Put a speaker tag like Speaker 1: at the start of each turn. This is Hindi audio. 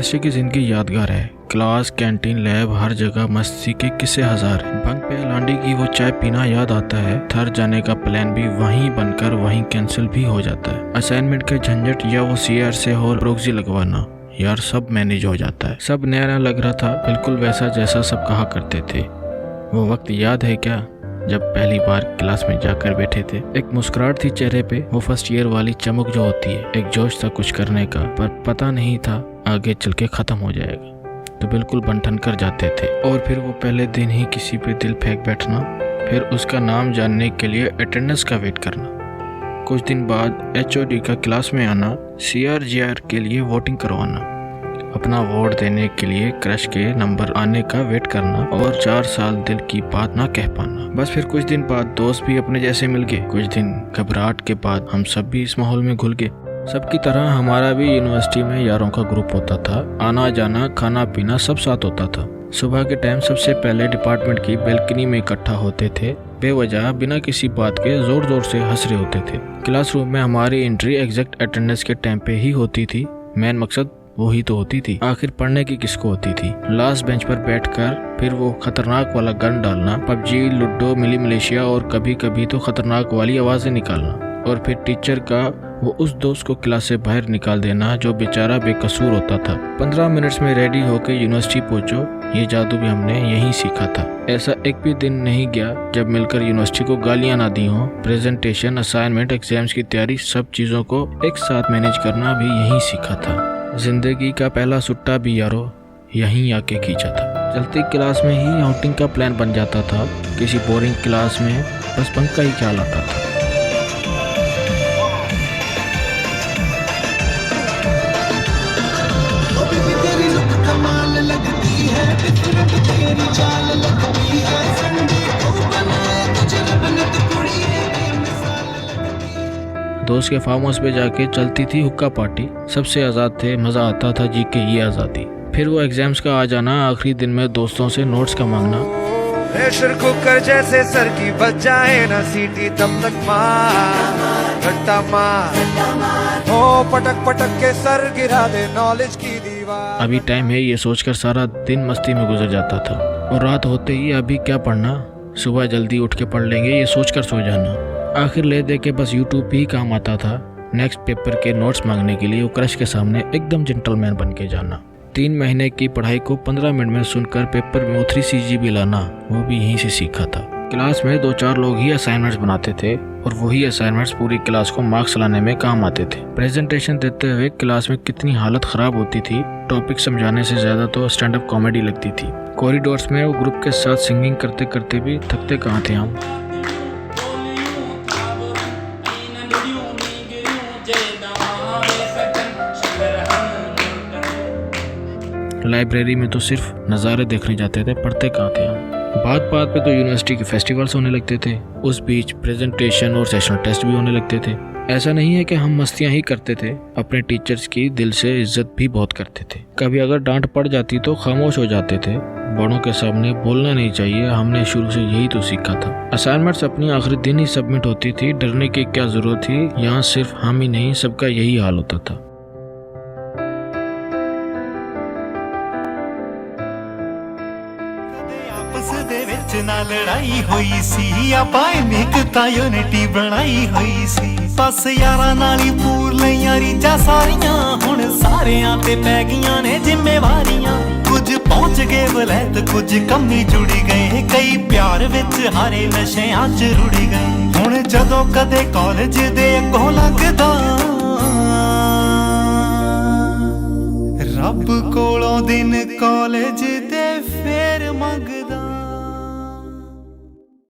Speaker 1: यूनिवर्सिटी की जिंदगी यादगार है। क्लास, कैंटीन, लैब, हर जगह मस्ती के किस्से हजार हैं। बंक पे लांडी की वो चाय पीना याद आता है। थर जाने का प्लान भी वहीं बनकर वहीं कैंसिल भी हो जाता है। असाइनमेंट के झंझट या वो सीआर से हो प्रोक्सी लगवाना, यार सब मैनेज हो जाता है। सब नया नया लग रहा था, बिल्कुल वैसा जैसा सब कहा करते थे। वो वक्त याद है क्या, जब पहली बार क्लास में जाकर बैठे थे। एक मुस्कुराहट थी चेहरे पे, वो फर्स्ट ईयर वाली चमक जो होती है। एक जोश था कुछ करने का, पर पता नहीं था आगे चल के खत्म हो जाएगा, तो बिल्कुल बंठन कर जाते थे। और फिर वो पहले दिन ही किसी पे दिल फेंक बैठना, फिर उसका नाम जानने के लिए अटेंडेंस का वेट करना। कुछ दिन बाद एचओडी का क्लास में आना, सीआरजीआर के लिए वोटिंग करवाना, अपना वोट देने के लिए क्रश के नंबर आने का वेट करना, और 4 साल दिल की बात ना कह पाना। बस फिर कुछ दिन बाद दोस्त भी अपने जैसे मिल गए। कुछ दिन घबराहट के बाद हम सब भी इस माहौल में घुल गए। सबकी तरह हमारा भी यूनिवर्सिटी में यारों का ग्रुप होता था। आना जाना, खाना पीना सब साथ होता था। सुबह के टाइम सबसे पहले डिपार्टमेंट की बैल्कनी में इकट्ठा होते थे। बेवजह बिना किसी बात के जोर जोर से हंस रहे होते थे। क्लासरूम में हमारी एंट्री एग्जैक्ट अटेंडेंस के टाइम पे ही होती थी। मेन मकसद वही तो होती थी, आखिर पढ़ने की किसको होती थी। लास्ट बेंच पर बैठकर फिर वो खतरनाक वाला गन डालना, पबजी, लूडो, मिली मलेशिया और कभी कभी तो खतरनाक वाली आवाजें निकालना। और फिर टीचर का वो उस दोस्त को क्लास से बाहर निकाल देना जो बेचारा बेकसूर होता था। 15 मिनट्स में रेडी होकर यूनिवर्सिटी पहुंचो, ये जादू भी हमने यहीं सीखा था। ऐसा एक भी दिन नहीं गया जब मिलकर यूनिवर्सिटी को गालियां ना दी हों। प्रेजेंटेशन, असाइनमेंट, एग्जाम्स की तैयारी, सब चीजों को एक साथ मैनेज करना भी यहीं सीखा था। जिंदगी का पहला सुट्टा भी यारो यहीं आके खींचा था। चलती क्लास में ही आउटिंग का प्लान बन जाता था। किसी बोरिंग क्लास में बस बंक का ही ख्याल आता था। दोस्त के फार्म हाउस पे जाके चलती थी हुक्का पार्टी। सबसे आज़ाद थे, मज़ा आता था जी के ये आज़ादी। फिर वो एग्जाम्स का आ जाना, आखिरी दिन में दोस्तों से नोट्स का मांगना।
Speaker 2: प्रेशर कुकर जैसे सर की बच जाए ना सीटी, तब तक मार रट्टा मार हो, पटक पटक के सर गिरा दे नॉलेज की दीवार।
Speaker 1: अभी टाइम है ये सोचकर सारा दिन मस्ती में गुजर जाता था। और रात होते ही अभी क्या पढ़ना, सुबह जल्दी उठ के पढ़ लेंगे, ये सोचकर सो जाना। आखिर ले दे के बस यूट्यूब ही काम आता था। नेक्स्ट पेपर के नोट्स मांगने के लिए वो क्रश के सामने एकदम जेंटलमैन बन के जाना। 3 महीने की पढ़ाई को 15 मिनट में सुनकर पेपर में 3 CGB लाना, वो भी यहीं से सीखा था। क्लास में 2-4 लोग ही असाइनमेंट्स बनाते थे, और वही असाइनमेंट्स पूरी क्लास को मार्क्स लाने में काम आते थे। प्रेजेंटेशन देते हुए क्लास में कितनी हालत खराब होती थी। टॉपिक समझाने से ज्यादा तो स्टैंड अप कॉमेडी लगती थी। कॉरिडोर्स में वो ग्रुप के साथ सिंगिंग करते करते भी थकते कहाँ थे हम। लाइब्रेरी में तो सिर्फ नज़ारे देखने जाते थे, पढ़ते कहाँ थे हम। बात बात पे तो यूनिवर्सिटी के फेस्टिवल्स होने लगते थे। उस बीच प्रेजेंटेशन और सेशनल टेस्ट भी होने लगते थे। ऐसा नहीं है कि हम मस्तियाँ ही करते थे, अपने टीचर्स की दिल से इज्जत भी बहुत करते थे। कभी अगर डांट पड़ जाती तो खामोश हो जाते थे। बड़ों के सामने बोलना नहीं चाहिए, हमने शुरू से यही तो सीखा था। असाइनमेंट्स अपनी आखिरी दिन ही सबमिट होती थी, डरने की क्या जरूरत थी। यहाँ सिर्फ हम ही नहीं, सबका यही हाल होता था।
Speaker 3: ना लड़ाई होई सी, आपां एकता यूनिटी बनाई होई सी। बस यारां नाल ही पूर लईयां रीझां सारियां, हुण सारियां ते पै गईयां ने जिम्मेवारियां। कुछ पहुंच गए वलैत, कुछ कमी जुड़ी गए, कई प्यार विच हारे नशियां च रुड़ी गए। हुण जदों कदे कॉलेज दे अग्गों लंघदा, रब कोलों दिन कॉलेज